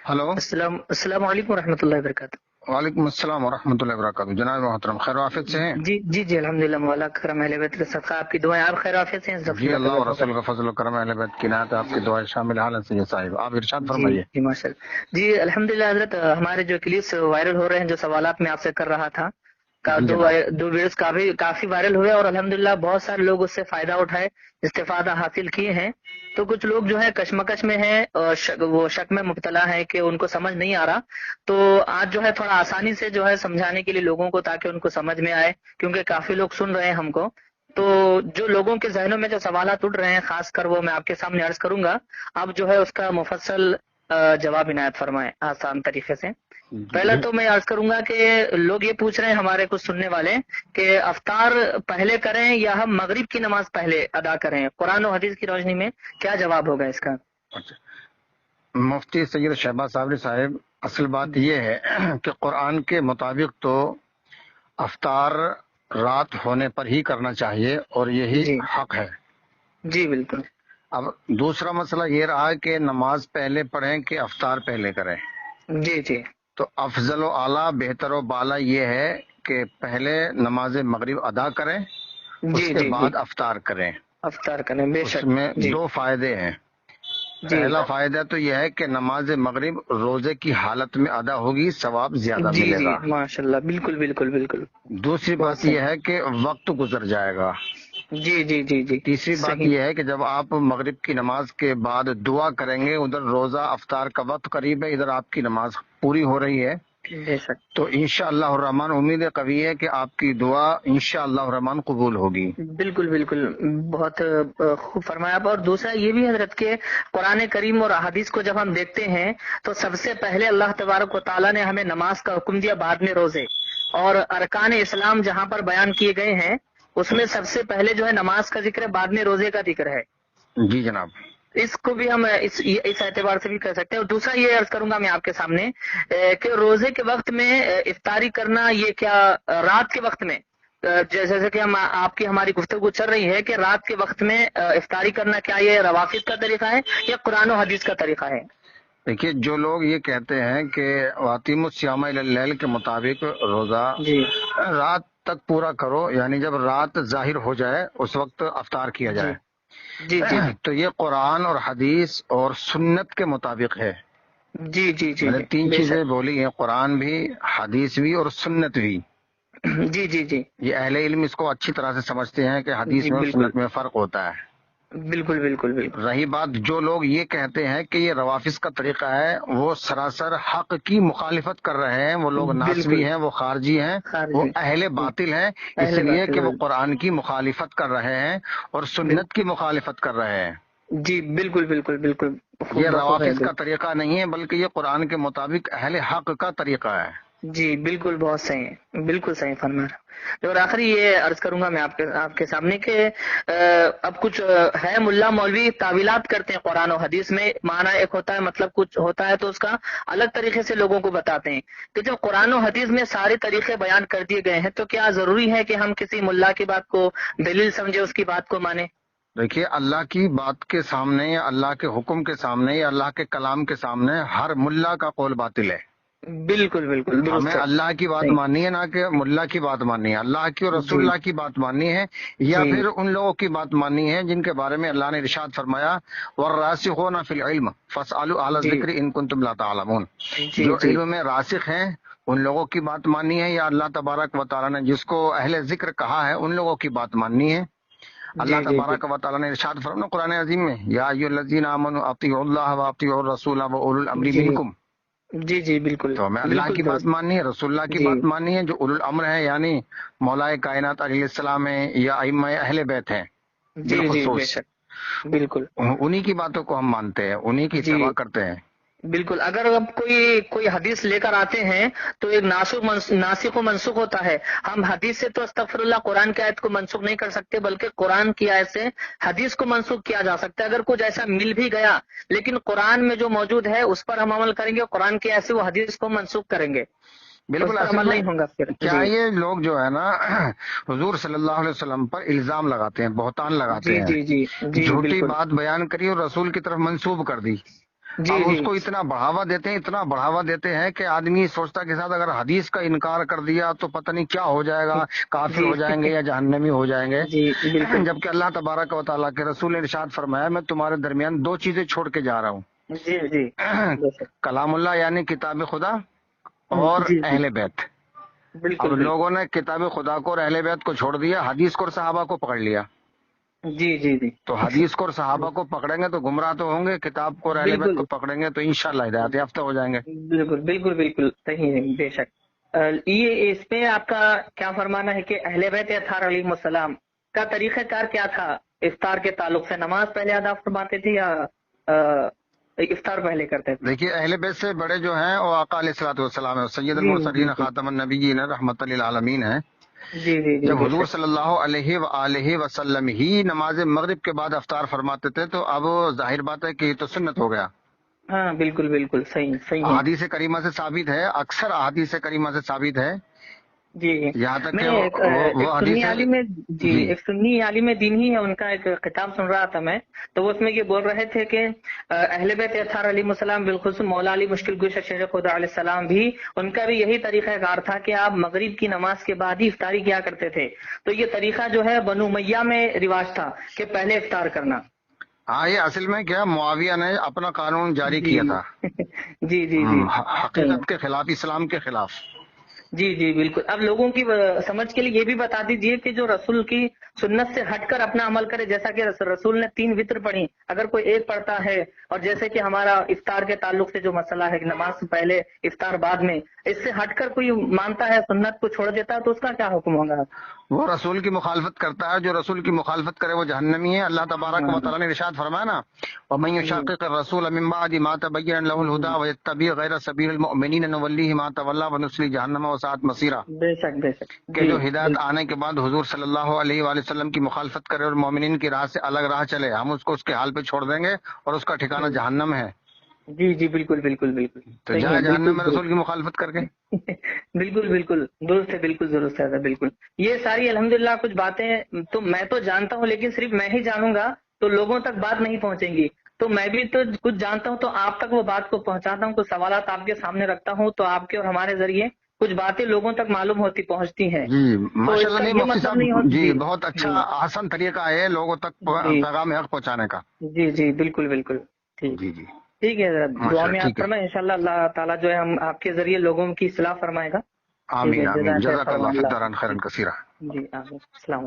Hello. अस्सलाम वालेकुम रहमतुल्लाहि वबरकातुहू। वालेकुम अस्सलाम वरहमतुल्लाहि वबरकातुहू। जनाब मोहतरम, खैर आफियत से हैं? जी जी जी अल्हम्दुलिल्लाह, मौला करम अहले बैत के सदका आपकी दुआएं, आप खैर आफियत से हैं? जी, अल्लाह का अल्लाह और करम रसूल का फजल और करम, अहले बैत की इनायत, आपकी जी दुआ शामिल हाल है। सैयद साहिब, आप इरशाद जी फरमाइए। जी माशाल्लाह जी अल्हम्दुलिल्लाह हजरत, हमारे जो क्लिप्स वायरल हो रहे हैं, जो सवालात में आपसे कर रहा था, जी दो जनाब। दो वीडियोस काफी वायरल हुए और अल्हम्दुलिल्लाह बहुत सारे लोग उससे फायदा उठाए, इस्तेफादा हासिल किए हैं। तो कुछ लोग जो है कशमकश में हैं और वो शक में मुब्तला है कि उनको समझ नहीं आ रहा। तो आज जो है थोड़ा आसानी से जो है समझाने के लिए लोगों को, ताकि उनको समझ में आए, क्योंकि काफी लोग सुन रहे हैं हमको। तो जो लोगों के जहनों में जो सवालात उठ रहे हैं, खासकर वो मैं आपके सामने अर्ज करूंगा। आप जो है उसका मुफस्सल जवाब इनायत फरमाएं आसान तरीके से। पहला जी तो मैं अर्ज करूंगा कि लोग ये पूछ रहे हैं, हमारे कुछ सुनने वाले, कि अफ्तार पहले करें या हम मगरिब की नमाज पहले अदा करें, कुरान और हदीस की रोशनी में क्या जवाब होगा इसका? अच्छा। मुफ्ती सैयद शहबाज साबरी साहिब, असल बात जी यह है कि कुरान के मुताबिक तो अफ्तार रात होने पर ही करना चाहिए और यही जी हक है। जी बिल्कुल। अब दूसरा मसला ये रहा कि नमाज पहले पढ़ें कि अफ्तार पहले करें। जी जी तो अफजल व आला, बेहतर व बाला ये है कि पहले नमाज मगरिब अदा करें, जी उसके जी जी बाद अफ्तार करें। अफ्तार करें, बेशक। उसमें जी दो फायदे हैं। जी पहला फायदा तो यह है कि नमाज मगरिब रोजे की हालत में अदा होगी, सवाब ज्यादा जी जी मिलेगा। माशाल्लाह, बिल्कुल बिल्कुल बिल्कुल। दूसरी बहुत बात सही। यह है कि वक्त गुजर जाएगा। जी जी जी जी तीसरी बात सही। यह है कि जब आप मगरिब की नमाज के बाद दुआ करेंगे, उधर रोजा अफ्तार का वक्त करीब है, इधर आपकी नमाज पूरी हो रही है। बेशक। तो इंशाअल्लाह रहमान उम्मीद कवी है कि आपकी दुआ इंशाअल्लाह रहमान कबूल होगी। बिल्कुल बिल्कुल। बहुत खूब फरमाया आप। और दूसरा ये भी हजरत के, कुरान करीम और अहादीस को जब हम देखते हैं, तो सबसे पहले अल्लाह तबारक व ताला ने हमें नमाज का हुक्म दिया, बाद में रोजे। और अरकान इस्लाम जहां पर बयान किए गए हैं, उसमें सबसे पहले जो है नमाज का जिक्र है, बाद में रोजे का जिक्र है। जी जनाब। इसको भी हम इस एतबार से भी कर सकते हैं। और दूसरा ये अर्ज करूंगा मैं आपके सामने, कि रोजे के वक्त में इफ्तारी करना, ये क्या रात के वक्त में, जैसे कि हम आपकी हमारी गुफ्तगू चल रही है कि रात के वक्त में इफ्तारी करना, क्या ये रवाफिद का तरीका है या कुरान और हदीस का तरीका है? देखिए, जो लोग ये कहते हैं कि वातिमुस्सियामा इलल के मुताबिक रोजा जी रात तक पूरा करो, यानी जब रात जाहिर हो जाए उस वक्त अफ्तार किया जी जाए, जी जी जी तो ये कुरान और हदीस और सुन्नत के मुताबिक है। जी जी जी मैंने जी तीन बेशक। चीजें बोली हैं, कुरान भी, हदीस भी और सुन्नत भी। जी जी जी ये अहले इल्म इसको अच्छी तरह से समझते हैं कि जी हदीस में और बिल्कुल सुन्नत में फर्क होता है। बिल्कुल बिल्कुल बिल्कुल। रही बात जो लोग ये कहते हैं कि ये रवाफिज का तरीका है, वो सरासर हक की मुखालिफत कर रहे हैं। वो लोग नासबी बिल्कुल हैं, वो खारजी हैं, वो खारिजी। अहले जी बातिल हैं, अहले इसलिए बात है। कि वो कुरान की मुखालिफत कर रहे हैं और सुन्नत की मुखालिफत कर रहे हैं। जी बिल्कुल बिल्कुल बिल्कुल। ये खूब बखूब है रवाफिज का बिल्कुल। तरीका नहीं है, बल्कि ये कुरान के मुताबिक अहले हक का तरीका है। जी बिल्कुल, बहुत सही है, बिल्कुल सही फरमा रहे हो। और आखिरी ये अर्ज करूंगा मैं आपके आपके सामने कि अब कुछ है मुल्ला मौलवी तावीलात करते हैं कुरान और हदीस में, माना एक होता है, मतलब कुछ होता है तो उसका अलग तरीके से लोगों को बताते हैं। कि जब कुरान और हदीस में सारे तरीके बयान कर दिए गए हैं, तो क्या जरूरी है कि हम किसी मुल्ला की बात को दलील समझे, उसकी बात को माने? देखिए, अल्लाह की बात के सामने या अल्लाह के हुक्म के सामने या अल्लाह के कलाम के सामने हर मुल्ला का कौल बातिल है। बिल्कुल बिल्कुल हमें दुरुस्त है। अल्लाह की बात सही। माननी है, ना कि मुल्ला की बात माननी है। अल्लाह की और जी रसूलुल्लाह की बात माननी है, या जी फिर उन लोगों की बात माननी है जिनके बारे में अल्लाह ने इरशाद फरमाया, वर्रासिखूना फिल इल्म फस्अलू अहला जी ज़िक्र इन कुंतुम ला तालमून। जी जो जी इल्म में रासिख हैं, उन लोगों की बात माननी है, या अल्लाह तबारक व तआला ने जिसको अहले जिक्र कहा है उन लोगों की बात माननी है। अल्लाह जी जी जी तबारक व तआला ने इरशाद फरमाया कुरान अजीम में, या अय्युहल्लज़ीना आमनू अतीउल्लाह व अतीउर रसूल व उलुल अम्री जी मिनकुम। जी जी बिल्कुल तो हमें अल्लाह बिल्कुल की बात दुरुस्त। माननी है, रसूलुल्लाह की जी बात माननी है, जो उलुल अम्र है यानी मौलाए कायनात अलैहिस्सलाम है या अइम्मा अहले बैत हैं जी जी बिलखुसूस, बेशक। बिल्कुल। उन्हीं की बातों को हम मानते हैं, उन्हीं की जी इत्तबा करते हैं। बिल्कुल। अगर अब कोई कोई हदीस लेकर आते हैं, तो एक नासिक व मनसूख होता है। हम हदीस से तो अस्तगफिरुल्लाह कुरान की आयत को मनसूख नहीं कर सकते, बल्कि कुरान की आयत से हदीस को मनसूख किया जा सकता है। अगर कुछ ऐसा मिल भी गया, लेकिन कुरान में जो मौजूद है उस पर हम अमल करेंगे, कुरान की आयत से वो हदीस को मनसूख करेंगे, उस बिल्कुल। पर असल अमल में नहीं होगा फिर। क्या जी ये लोग जो है ना हुजूर सल्लल्लाहु अलैहि वसल्लम पर इल्जाम लगाते हैं, बहतान लगाते जी हैं, जी जी जी झूठी बिल्कुल। बात बयान करी और रसूल की तरफ मंसूब कर दी। جی اب جی اس کو اتنا بڑھاوا دیتے ہیں کہ آدمی سوچتا کے ساتھ اگر حدیث کا انکار کر دیا تو پتہ نہیں کیا ہو جائے گا، کافر جی ہو جائیں گے یا جہنمی ہو جائیں گے۔ جی بالکل جبکہ اللہ تبارک و تعالیٰ کے رسول نے ارشاد فرمایا میں تمہارے درمیان دو چیزیں چھوڑ کے جا رہا ہوں، جی جی بے شک کلام اللہ یعنی کتاب خدا اور جی جی اہل بیت۔ اب بالکل لوگوں نے کتاب خدا کو اور اہل بیت کو چھوڑ دیا، حدیث کو اور صحابہ کو پکڑ لیا۔ جی جی جی تو حدیث کو اور صحابہ کو پکڑیں گے تو گمراہ تو ہوں گے، کتاب کو اور اہل بیت بالکل کو پکڑیں گے تو انشاءاللہ ہدایت یافتہ ہو جائیں گے۔ بالکل بالکل بالکل صحیح ہے بے شک۔ یہ اس پہ آپ کا کیا فرمانا ہے کہ اہل بیت اطہار علیہ السلام کا طریقہ کار کیا تھا افطار کے تعلق سے؟ نماز پہلے ادا فرماتے تھے یا افطار پہلے کرتے تھے؟ دیکھیے اہل بیت سے بڑے جو ہیں وہ آقا علیہ الصلوۃ والسلام ہے، سید جی المرسلین بالکل خاتم النبیین رحمت للعالمین ہیں۔ جی جی جی جب بے حضور شک صلی اللہ علیہ وآلہ وسلم ہی نماز مغرب کے بعد افطار فرماتے تھے تو اب ظاہر بات ہے کہ یہ تو سنت ہو گیا۔ ہاں بالکل بالکل صحیح صحیح ہے۔ احادیث کریمہ سے ثابت ہے، اکثر احادیث کریمہ سے ثابت ہے، جی یہاں تک میں کہ ایک وہ سنی حدیث عالم میں جی جی ایک سنی عالم دین ہی ہے، ان کا ایک خطاب سن رہا تھا میں، تو وہ اس میں یہ بول رہے تھے کہ اہل بیت اطہار علیہ السلام بالخصوص مولا علی مشکل گوش شیخ خدا علیہ السلام بھی ان کا بھی یہی طریقہ کار تھا کہ آپ مغرب کی نماز کے بعد ہی افطاری کیا کرتے تھے۔ تو یہ طریقہ جو ہے بنو امیہ میں رواج تھا کہ پہلے افطار کرنا۔ ہاں، یہ اصل میں کیا معاویہ نے اپنا قانون جاری جی کیا تھا، جی جی جی صحیح ہے۔ حقیقت کے خلاف، اسلام کے خلاف۔ جی جی بالکل۔ اب لوگوں کی سمجھ کے لیے یہ بھی بتا دیجئے کہ جو رسول کی سنت سے ہٹ کر اپنا عمل کرے، جیسا کہ رسول نے 3 وطر پڑھی، اگر کوئی ایک پڑھتا ہے، اور جیسے کہ ہمارا افطار کے تعلق سے جو مسئلہ ہے کہ نماز سے پہلے افطار بعد میں، اس سے ہٹ کر کوئی مانتا ہے سنت کو چھوڑ دیتا ہے تو اس کا کیا حکم ہوگا؟ وہ رسول کی مخالفت کرتا ہے، جو رسول کی مخالفت کرے وہ جہنمی ہے۔ اللہ تبارک و تعالیٰ نے ارشاد فرمایا نا، وَمَن يُشَاقِقِ الرَّسُولَ مِن بَعْدِ مَا تَبَيَّنَ لَهُ الْهُدَىٰ وَيَتَّبِعْ غَيْرَ سَبِيلِ الْمُؤْمِنِينَ نُوَلِّهِ مَا تَوَلَّىٰ وَنُصْلِهِ جَهَنَّمَ وَسَاءَتْ مَصِيرًا، بے شک بے شک کہ جی جو ہدایت بالکل آنے کے بعد حضور صلی اللہ علیہ وآلہ وسلم کی مخالفت کرے اور مومنین کی راہ سے الگ راہ چلے، ہم اس کو اس کے حال پہ چھوڑ دیں گے اور اس کا ٹھکانہ جہنم ہے۔ جی جی بالکل بالکل بالکل تو صحیح ہے جائے جہنم بالکل میں رسول درست کی مخالفت کر کے۔ بالکل بالکل درست ہے، بالکل درست ہے بالکل۔ یہ ساری الحمدللہ کچھ باتیں تو میں تو جانتا ہوں، لیکن صرف میں ہی جانوں گا تو لوگوں تک بات نہیں پہنچیں گی، تو میں بھی تو کچھ جانتا ہوں تو آپ تک وہ بات کو پہنچاتا ہوں، کچھ سوالات آپ کے سامنے رکھتا ہوں تو آپ کے اور ہمارے ذریعے کچھ باتیں لوگوں تک معلوم پہنچتی ہیں۔ جی تو ماشاء اس اللہ، کا نہیں یہ مفتی مطلب نہیں ہو صاحب جی جی بہت اچھا جی آسان طریقہ ہے لوگوں تک جی پیغام حق پہنچانے کا۔ جی جی بالکل بالکل ٹھیک جی جی ٹھیک ہے، ذرا دعا ماشاء میں اللہ، یاد ٹھیک ہے، فرمائیں، انشاءاللہ اللہ تعالیٰ جو ہے ہم آپ کے ذریعے لوگوں کی اصلاح فرمائے گا۔ ٹھیک ہے، آمین آمین، جزاک جزاک خیر اللہ فی اللہ الدارین جی خیرا کثیرا۔ جی آمین، السلام علیکم۔